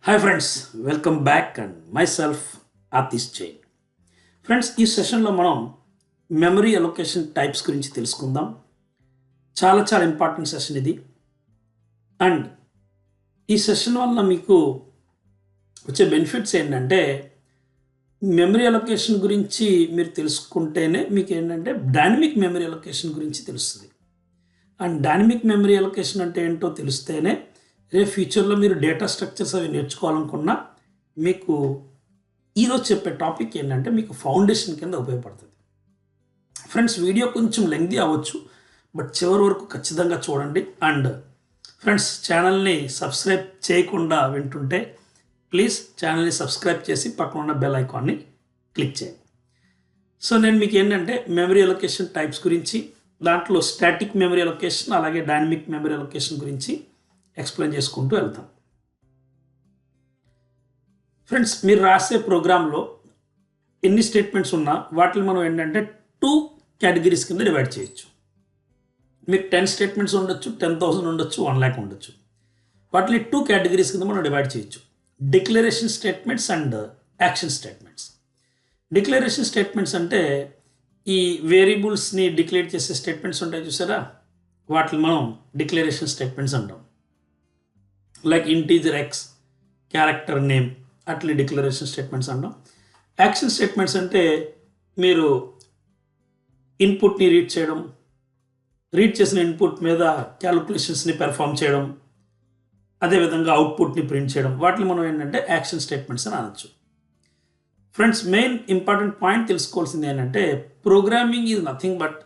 Hi friends, welcome back and my self Atish Jain. Friends, ఈ సెషన్లో మనం మెమరీ అలొకేషన్ టైప్స్ గురించి తెలుసుకుందాం. చాలా ఇంపార్టెంట్ సెషన్ ఇది. అండ్ ఈ సెషన్ వల్ల మీకు వచ్చే బెనిఫిట్స్ ఏంటంటే, మెమరీ అలొకేషన్ గురించి మీరు తెలుసుకుంటేనే మీకు ఏంటంటే డైనమిక్ మెమరీ అలొకేషన్ గురించి తెలుస్తుంది. అండ్ డైనమిక్ మెమరీ అలొకేషన్ అంటే ఏంటో తెలిస్తేనే రేపు ఫ్యూచర్లో మీరు డేటా స్ట్రక్చర్స్ అవి నేర్చుకోవాలనుకున్నా మీకు ఈరోజు చెప్పే టాపిక్ ఏంటంటే మీకు ఫౌండేషన్ కింద ఉపయోగపడుతుంది. ఫ్రెండ్స్, వీడియో కొంచెం లెంగ్తీ అవ్వచ్చు, బట్ చివరి వరకు ఖచ్చితంగా చూడండి. అండ్ ఫ్రెండ్స్, ఛానల్ని సబ్స్క్రైబ్ చేయకుండా వింటుంటే ప్లీజ్ ఛానల్ని సబ్స్క్రైబ్ చేసి పక్కన ఉన్న బెల్ ఐకాన్ని క్లిక్ చేయండి. సో నేను మీకు ఏంటంటే మెమరీ అలొకేషన్ టైప్స్ గురించి, దాంట్లో స్టాటిక్ మెమరీ అలొకేషన్ అలాగే డైనమిక్ మెమరీ అలొకేషన్ గురించి ఎక్స్ప్లెయిన్ చేసుకుంటూ వెళ్తాం. ఫ్రెండ్స్, మీరు రాసే ప్రోగ్రాంలో ఎన్ని స్టేట్మెంట్స్ ఉన్నా వాటిని మనం ఏంటంటే 2 కేటగిరీస్ కింద డివైడ్ చేయొచ్చు. మీకు 10 స్టేట్మెంట్స్ ఉండొచ్చు, 10,000 ఉండొచ్చు, 1 lakh ఉండొచ్చు. వాటిని 2 కేటగిరీస్ కింద మనం డివైడ్ చేయొచ్చు: declaration statements and action statements. Declaration statements అంటే ఈ వేరియబుల్స్ని డిక్లేర్ చేసే స్టేట్మెంట్స్ ఉంటాయి చూసారా, వాటిని మనం డిక్లరేషన్ స్టేట్మెంట్స్ అంటాం. Like integer X, character name, అట్లా డిక్లరేషన్ స్టేట్మెంట్స్ అంటాం. యాక్షన్ స్టేట్మెంట్స్ అంటే మీరు ఇన్పుట్ని రీడ్ చేయడం, రీడ్ చేసిన ఇన్పుట్ మీద క్యాలిక్యులేషన్స్ని పెర్ఫామ్ చేయడం, అదేవిధంగా అవుట్పుట్ని ప్రింట్ చేయడం, వాటిని మనం ఏంటంటే యాక్షన్ స్టేట్మెంట్స్ అని అనొచ్చు. ఫ్రెండ్స్, మెయిన్ ఇంపార్టెంట్ పాయింట్ తెలుసుకోవాల్సింది ఏంటంటే programming is nothing but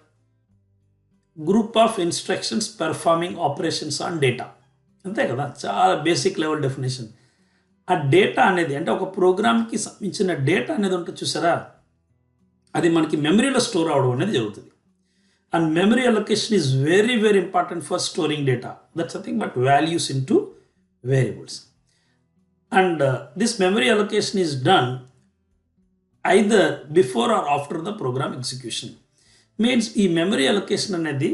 group of instructions performing operations on data. అంతే కదా, చాలా బేసిక్ లెవెల్ డెఫినేషన్. ఆ డేటా అనేది అంటే ఒక ప్రోగ్రామ్కి సంబంధించిన డేటా అనేది ఉంటుంది చూసారా, అది మనకి మెమరీలో స్టోర్ అవడం అనేది జరుగుతుంది. And memory allocation is very important for storing data. That's nothing but values into variables. And this memory allocation is done either before or after the program execution. Means ఈ memory allocation అనేది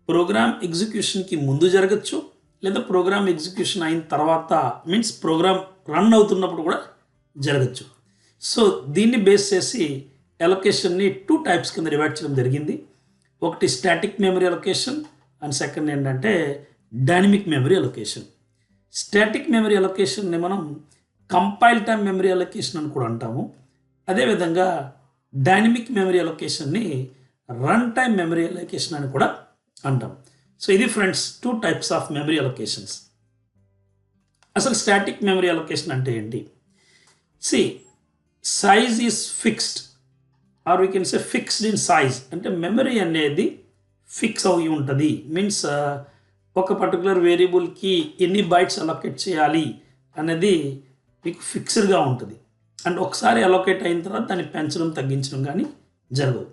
program ఎగ్జిక్యూషన్కి ముందు జరగచ్చు, లేదా program execution అయిన తర్వాత, means program run అవుతున్నప్పుడు కూడా జరగచ్చు. సో దీన్ని బేస్ చేసి అలొకేషన్ని 2 టైప్స్ కింద డివైడ్ చేయడం జరిగింది. ఒకటి static memory allocation and second ఏంటంటే dynamic memory allocation. Static memory అలొకేషన్ని మనం కంపైల్ టైమ్ మెమరీ అలొకేషన్ అని కూడా అంటాము. అదేవిధంగా డైనమిక్ మెమరీ అలొకేషన్ని రన్ టైమ్ మెమరీ అలొకేషన్ అని కూడా అంటాం. సో ఇది friends 2 types of memory allocations. అసలు స్టాటిక్ మెమరీ అలొకేషన్ అంటే ఏంటి? Size is fixed or we can say fixed in size. అంటే మెమరీ అనేది ఫిక్స్ అయి ఉంటుంది. మీన్స్ ఒక పర్టికులర్ వేరియబుల్కి ఎన్ని బైట్స్ అలొకేట్ చేయాలి అనేది మీకు ఫిక్స్డ్గా ఉంటుంది. అండ్ ఒకసారి అలొకేట్ అయిన తర్వాత దాన్ని పెంచడం తగ్గించడం కానీ జరగదు.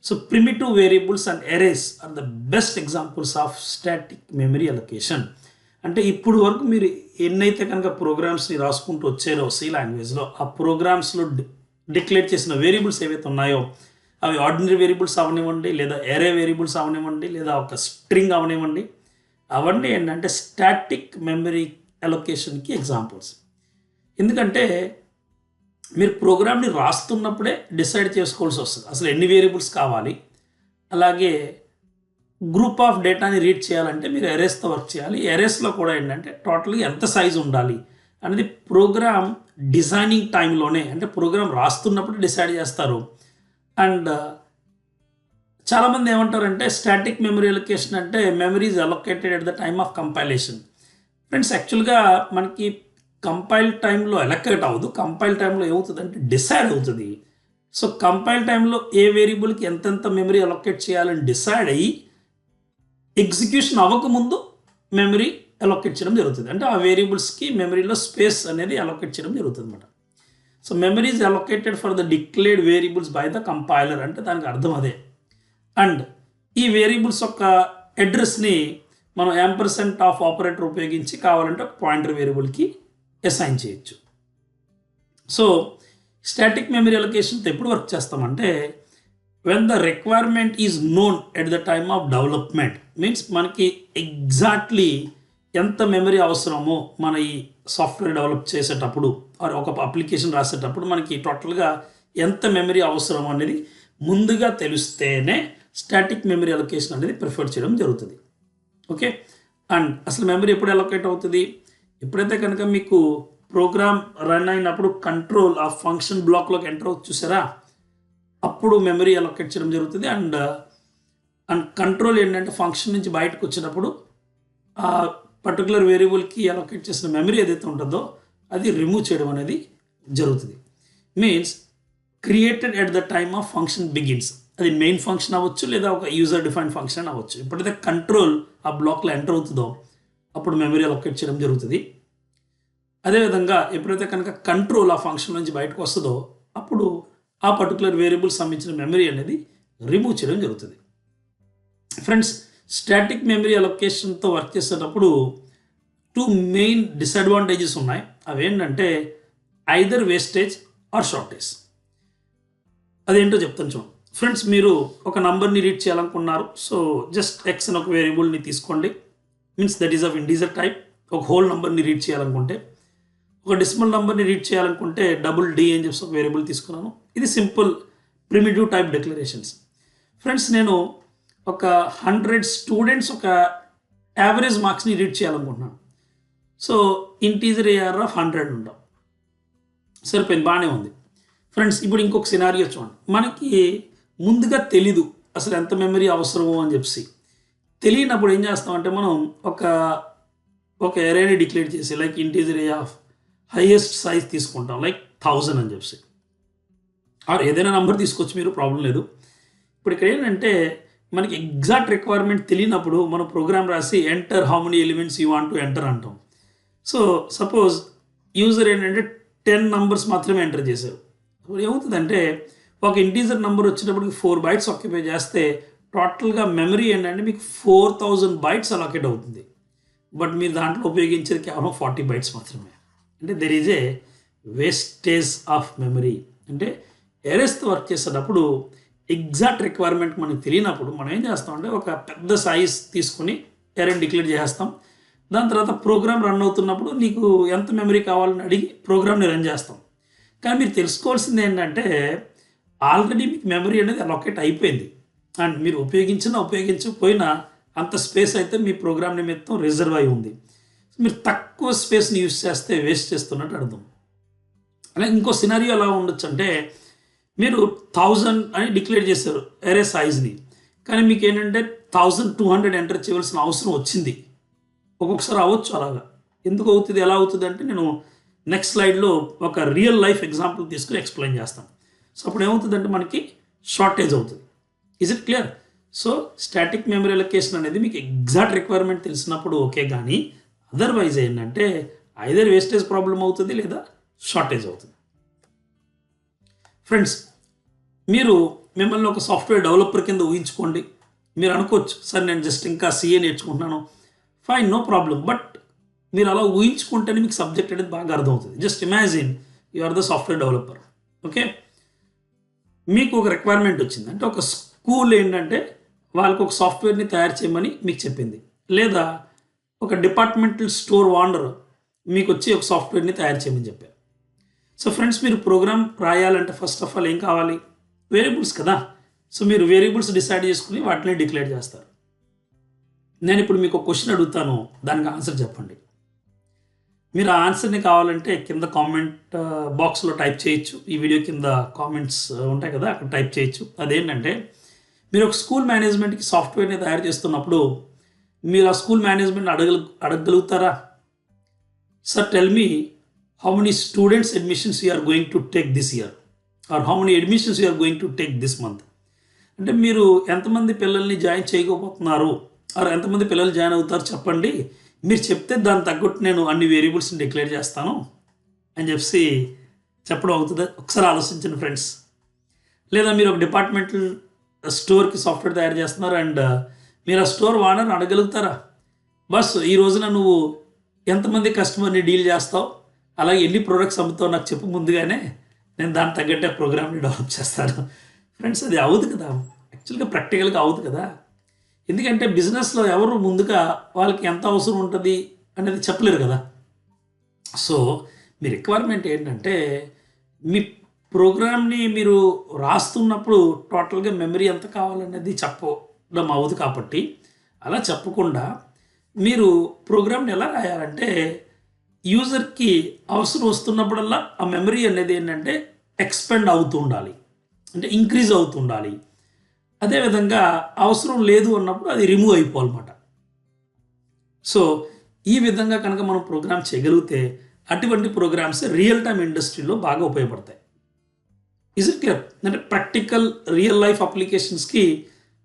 So primitive variables and arrays are the best examples of static memory allocation. అంటే ఇప్పుడు వరకు మీరు ఎన్నైతే కనుక ప్రోగ్రామ్స్ని రాసుకుంటూ వచ్చారో సి లాంగ్వేజ్లో, ఆ ప్రోగ్రామ్స్లో డిక్లేర్ చేసిన వేరియబుల్స్ ఏవైతే ఉన్నాయో అవి ఆర్డినరీ వేరియబుల్స్ అవనివ్వండి, లేదా ఎరే వేరియబుల్స్ అవనివ్వండి, లేదా ఒక స్ట్రింగ్ అవనివ్వండి, అవన్నీ ఏంటంటే స్టాటిక్ మెమరీ అలొకేషన్కి ఎగ్జాంపుల్స్. ఎందుకంటే మీరు ప్రోగ్రామ్ని రాస్తున్నప్పుడే డిసైడ్ చేసుకోవాల్సి వస్తుంది అసలు ఎన్ని వేరియబుల్స్ కావాలి. అలాగే గ్రూప్ ఆఫ్ డేటాని రీడ్ చేయాలంటే మీరు ఎరేస్తో వర్క్ చేయాలి. ఎరేస్లో కూడా ఏంటంటే టోటల్గా ఎంత సైజ్ ఉండాలి అనేది ప్రోగ్రామ్ డిజైనింగ్ టైంలోనే, అంటే ప్రోగ్రామ్ రాస్తున్నప్పుడు డిసైడ్ చేస్తారు. అండ్ చాలామంది ఏమంటారంటే స్టాటిక్ మెమరీ అలొకేషన్ అంటే memory is allocated at the time of compilation. Friends, యాక్చువల్గా మనకి కంపైల్ టైంలో అలొకేట్ అవ్వదు. కంపైల్ టైంలో ఏమవుతుంది అంటే డిసైడ్ అవుతుంది. సో కంపైల్ టైంలో ఏ వేరియబుల్కి ఎంతెంత మెమరీ అలొకేట్ చేయాలని డిసైడ్ అయ్యి ఎగ్జిక్యూషన్ అవ్వకముందు మెమరీ అలొకేట్ చేయడం జరుగుతుంది. అంటే ఆ వేరియబుల్స్కి మెమరీలో స్పేస్ అనేది అలొకేట్ చేయడం జరుగుతుంది అన్నమాట. So memory is allocated for the declared variables by the compiler, అంటే దానికి అర్థం అదే. అండ్ ఈ వేరియబుల్స్ యొక్క అడ్రస్ని మనం యాంపర్సెంట్ ఆఫ్ ఆపరేటర్ ఉపయోగించి కావాలంటే ఒక పాయింటర్ వేరియబుల్కి అసైన్ చేయొచ్చు. సో స్టాటిక్ మెమరీ అలొకేషన్తో ఎప్పుడు వర్క్ చేస్తామంటే when the requirement is known at the time of development, means మనకి ఎగ్జాక్ట్లీ ఎంత మెమరీ అవసరమో మన ఈ సాఫ్ట్వేర్ డెవలప్ చేసేటప్పుడు ఆర్ ఒక అప్లికేషన్ రాసేటప్పుడు మనకి టోటల్గా ఎంత మెమరీ అవసరం అనేది ముందుగా తెలిస్తేనే స్టాటిక్ మెమరీ అలొకేషన్ అనేది ప్రిఫర్ చేయడం జరుగుతుంది. ఓకే, అండ్ అసలు మెమరీ ఎప్పుడు అలొకేట్ అవుతుంది? ఎప్పుడైతే కనుక మీకు ప్రోగ్రామ్ రన్ అయినప్పుడు కంట్రోల్ ఆ ఫంక్షన్ బ్లాక్లోకి ఎంటర్ అవుతుంది చూసారా, అప్పుడు మెమరీ అలొకేట్ చేయడం జరుగుతుంది. అండ్ కంట్రోల్ ఏంటంటే ఫంక్షన్ నుంచి బయటకు వచ్చినప్పుడు ఆ పర్టికులర్ వేరియబుల్కి అలొకేట్ చేసిన మెమరీ ఏదైతే ఉంటుందో అది రిమూవ్ చేయడం అనేది జరుగుతుంది. Means created at the time of function begins. అది మెయిన్ ఫంక్షన్ అవ్వచ్చు లేదా ఒక యూజర్ డిఫైన్ ఫంక్షన్ అవ్వచ్చు. ఎప్పుడైతే కంట్రోల్ ఆ బ్లాక్లో ఎంటర్ అవుతుందో అప్పుడు మెమరీ అలొకేట్ చేయడం జరుగుతుంది. అదేవిధంగా ఎప్పుడైతే కనుక కంట్రోల్ ఆ ఫంక్షన్ నుంచి బయటకు వస్తుందో అప్పుడు ఆ పర్టికులర్ వేరియబుల్ సంబంధించిన మెమరీ అనేది రిమూవ్ చేయడం జరుగుతుంది. ఫ్రెండ్స్, స్టాటిక్ మెమరీ అలొకేషన్తో వర్క్ చేసేటప్పుడు 2 మెయిన్ డిసడ్వాంటేజెస్ ఉన్నాయి. అవి ఏంటంటే ఐదర్ వేస్టేజ్ ఆర్ షార్టేజ్. అదేంటో చెప్తాను చూడండి. ఫ్రెండ్స్, మీరు ఒక నంబర్ని రీడ్ చేయాలనుకున్నారు. సో జస్ట్ ఎక్స్ అని ఒక వేరియబుల్ని తీసుకోండి. Means that is of integer type. ఒక హోల్ నెంబర్ని రీడ్ చేయాలనుకుంటే, ఒక డెసిమల్ నెంబర్ని రీడ్ చేయాలనుకుంటే డబుల్ డి అని చెప్పి ఒక వేరియబుల్ తీసుకున్నాను. ఇది simple primitive type declarations. Friends, నేను ఒక 100 స్టూడెంట్స్ ఒక యావరేజ్ మార్క్స్ని రీడ్ చేయాలనుకుంటున్నాను. సో ఇంటీజర్ ఏఆర్ ఆఫ్ 100 ఉంటాం. సరిపోయింది, బాగానే ఉంది. ఫ్రెండ్స్, ఇప్పుడు ఇంకొక సినారియో చూడండి. మనకి ముందుగా తెలీదు అసలు ఎంత మెమరీ అవసరమో అని చెప్పి. తెలియనప్పుడు ఏం చేస్తామంటే మనం ఒక ఎరేని డిక్లేర్ చేసి like integer A of highest size తీసుకుంటాం, లైక్ 1000 అని చెప్పి. ఆర్ ఏదైనా నెంబర్ తీసుకోవచ్చు మీరు, ప్రాబ్లం లేదు. ఇప్పుడు ఇక్కడ ఏంటంటే మనకి ఎగ్జాక్ట్ రిక్వైర్మెంట్ తెలియనప్పుడు మనం ప్రోగ్రామ్ రాసి enter how many elements you want to enter అంటాం. సో సపోజ్ యూజర్ ఏంటంటే 10 నంబర్స్ మాత్రమే ఎంటర్ చేశారు. ఇప్పుడు ఏమవుతుందంటే ఒక ఇంటీజర్ నెంబర్ వచ్చేటప్పటికి 4 బైట్స్ ఆక్యుపై చేస్తే టోటల్గా మెమరీ ఏంటంటే మీకు 4000 బైట్స్ అలొకేట్ అవుతుంది. బట్ మీరు దాంట్లో ఉపయోగించేది కేవలం 40 బైట్స్ మాత్రమే. అంటే there is a wastage of memory. అంటే ఎరేస్తో వర్క్ చేసేటప్పుడు ఎగ్జాక్ట్ రిక్వైర్మెంట్ మనకు తెలియనప్పుడు మనం ఏం చేస్తామంటే ఒక పెద్ద సైజ్ తీసుకుని ఎరేని డిక్లేర్ చేస్తాం. దాని తర్వాత ప్రోగ్రామ్ రన్ అవుతున్నప్పుడు నీకు ఎంత మెమరీ కావాలని అడిగి ప్రోగ్రామ్ని రన్ చేస్తాం. కానీ మీరు తెలుసుకోవాల్సింది ఏంటంటే ఆల్రెడీ మీకు మెమరీ అనేది అలొకేట్ అయిపోయింది. అండ్ మీరు ఉపయోగించకపోయినా అంత స్పేస్ అయితే మీ ప్రోగ్రామ్ నిమిత్తం రిజర్వ్ అయి ఉంది. మీరు తక్కువ స్పేస్ని యూజ్ చేస్తే వేస్ట్ చేస్తున్నట్టు అర్థం. అలాగే ఇంకో సినారియో ఎలా ఉండొచ్చు అంటే మీరు 1000 అని డిక్లేర్ చేశారు ఎరే సైజ్ని, కానీ మీకు ఏంటంటే 1200 ఎంటర్ చేయవలసిన అవసరం వచ్చింది. ఒక్కొక్కసారి అవ్వచ్చు అలాగా. ఎందుకు అవుతుంది, ఎలా అవుతుంది అంటే నేను నెక్స్ట్ స్లైడ్లో ఒక రియల్ లైఫ్ ఎగ్జాంపుల్ తీసుకుని ఎక్స్ప్లెయిన్ చేస్తాను. సో అప్పుడు ఏమవుతుందంటే మనకి షార్టేజ్ అవుతుంది. Is it clear? So static memory allocation అనేది మీకు ఎగ్జాక్ట్ రిక్వైర్మెంట్ తెలిసినప్పుడు ఓకే, కానీ అదర్వైజ్ ఏంటంటే ఐదర్ వేస్టేజ్ ప్రాబ్లం అవుతుంది లేదా షార్టేజ్ అవుతుంది. ఫ్రెండ్స్, మీరు మిమ్మల్ని ఒక సాఫ్ట్వేర్ డెవలపర్ కింద ఊహించుకోండి. మీరు అనుకోవచ్చు, సార్ నేను జస్ట్ ఇంకా సిఏ నేర్చుకుంటున్నాను, ఫైన్, నో ప్రాబ్లం. బట్ మీరు అలా ఊహించుకుంటేనే మీకు సబ్జెక్ట్ అనేది బాగా అర్థమవుతుంది. Just imagine you are the software developer. Okay, మీకు ఒక రిక్వైర్మెంట్ వచ్చింది అంటే ఒక స్కూల్ ఏంటంటే వాళ్ళకి ఒక సాఫ్ట్వేర్ని తయారు చేయమని మీకు చెప్పింది, లేదా ఒక డిపార్ట్మెంటల్ స్టోర్ ఓనర్ మీకు వచ్చి ఒక సాఫ్ట్వేర్ని తయారు చేయమని చెప్పారు. సో ఫ్రెండ్స్, మీరు ప్రోగ్రామ్ రాయాలంటే ఫస్ట్ ఆఫ్ ఆల్ ఏం కావాలి? వేరియబుల్స్ కదా. సో మీరు వేరియబుల్స్ డిసైడ్ చేసుకుని వాటిని డిక్లేర్ చేస్తారు. నేను ఇప్పుడు మీకు ఒక క్వశ్చన్ అడుగుతాను, దానికి ఆన్సర్ చెప్పండి. మీరు ఆ ఆన్సర్ని కావాలంటే కింద కామెంట్ బాక్స్లో టైప్ చేయొచ్చు. ఈ వీడియో కింద కామెంట్స్ ఉంటాయి కదా, అక్కడ టైప్ చేయొచ్చు. అదేంటంటే మీరు ఒక స్కూల్ మేనేజ్మెంట్కి సాఫ్ట్వేర్ని తయారు చేస్తున్నప్పుడు మీరు ఆ స్కూల్ మేనేజ్మెంట్ అడగగలుగుతారా? Sir tell me how many students admissions you are going to take this year, or how many admissions you are going to take this month. అంటే మీరు ఎంతమంది పిల్లల్ని జాయిన్ చేయకపోతున్నారు, ఆర్ ఎంతమంది పిల్లలు జాయిన్ అవుతారు చెప్పండి. మీరు చెప్తే దాని తగ్గట్టు నేను అన్ని వేరియబుల్స్ని డిక్లేర్ చేస్తాను అని చెప్పి చెప్పడం అవుతుంది. ఒకసారి ఆలోచించండి ఫ్రెండ్స్. లేదా మీరు ఒక డిపార్ట్మెంటల్ స్టోర్కి సాఫ్ట్వేర్ తయారు చేస్తున్నారు అండ్ మీరు ఆ స్టోర్ ఓనర్ని అడగలుగుతారా, బస్ ఈ రోజున నువ్వు ఎంతమంది కస్టమర్ని డీల్ చేస్తావు, అలాగే ఎన్ని ప్రోడక్ట్స్ అమ్ముతావు నాకు చెప్పు ముందుగానే, నేను దాని తగ్గట్టే ప్రోగ్రామ్ని డెవలప్ చేస్తాను. ఫ్రెండ్స్, అది అవుదు కదా, యాక్చువల్గా ప్రాక్టికల్గా అవుదు కదా. ఎందుకంటే బిజినెస్లో ఎవరు ముందుగా వాళ్ళకి ఎంత అవసరం ఉంటుంది అనేది చెప్పలేరు కదా. సో మీ రిక్వైర్మెంట్ ఏంటంటే మీ ప్రోగ్రామ్ని మీరు రాస్తున్నప్పుడు టోటల్గా మెమరీ ఎంత కావాలనేది చెప్పడం అవ్వదు కాబట్టి అలా చెప్పకుండా మీరు ప్రోగ్రామ్ని ఎలా రాయాలంటే యూజర్కి అవసరం వస్తున్నప్పుడల్లా ఆ మెమరీ అనేది ఏంటంటే ఎక్స్పెండ్ అవుతూ ఉండాలి, అంటే ఇంక్రీజ్ అవుతూ ఉండాలి. అదేవిధంగా అవసరం లేదు అన్నప్పుడు అది రిమూవ్ అయిపోవాలన్నమాట. సో ఈ విధంగా కనుక మనం ప్రోగ్రామ్ చేయగలిగితే అటువంటి ప్రోగ్రామ్స్ రియల్ టైమ్ ఇండస్ట్రీలో బాగా ఉపయోగపడతాయి. Is it clear? అంటే ప్రాక్టికల్ రియల్ లైఫ్ అప్లికేషన్స్కి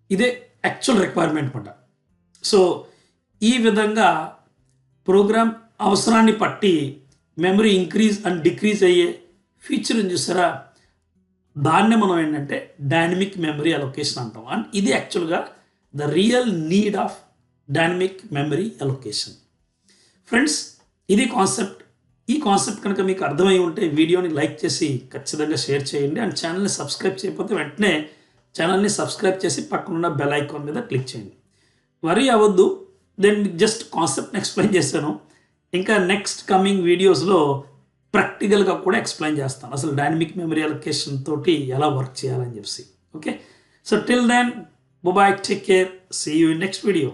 ఇదే యాక్చువల్ రిక్వైర్మెంట్ అనమాట. సో ఈ విధంగా ప్రోగ్రామ్ అవసరాన్ని బట్టి మెమరీ ఇంక్రీజ్ అండ్ డిక్రీజ్ అయ్యే ఫీచర్ని చూసారా, దాన్నే మనం ఏంటంటే డైనమిక్ మెమరీ అలొకేషన్ అంటాం. అండ్ ఇది యాక్చువల్గా the real need of dynamic memory allocation. Friends, ఇది కాన్సెప్ట్. ఈ కాన్సెప్ట్ కనుక మీకు అర్థమై ఉంటే వీడియోని లైక్ చేసి ఖచ్చితంగా షేర్ చేయండి. అండ్ ఛానల్ని సబ్స్క్రైబ్ చేయకపోతే వెంటనే ఛానల్ని సబ్స్క్రైబ్ చేసి పక్కనున్న బెల్ ఐకాన్ మీద క్లిక్ చేయండి. వరీ అవ్వద్దు, దెన్ జస్ట్ కాన్సెప్ట్ని ఎక్స్ప్లెయిన్ చేశాను. ఇంకా నెక్స్ట్ కమింగ్ వీడియోస్లో ప్రాక్టికల్గా కూడా ఎక్స్ప్లెయిన్ చేస్తాను అసలు డైనమిక్ మెమరీ అలొకేషన్ తోటి ఎలా వర్క్ చేయాలని చెప్పి. Okay, so till then, bye, take care, see you in next video.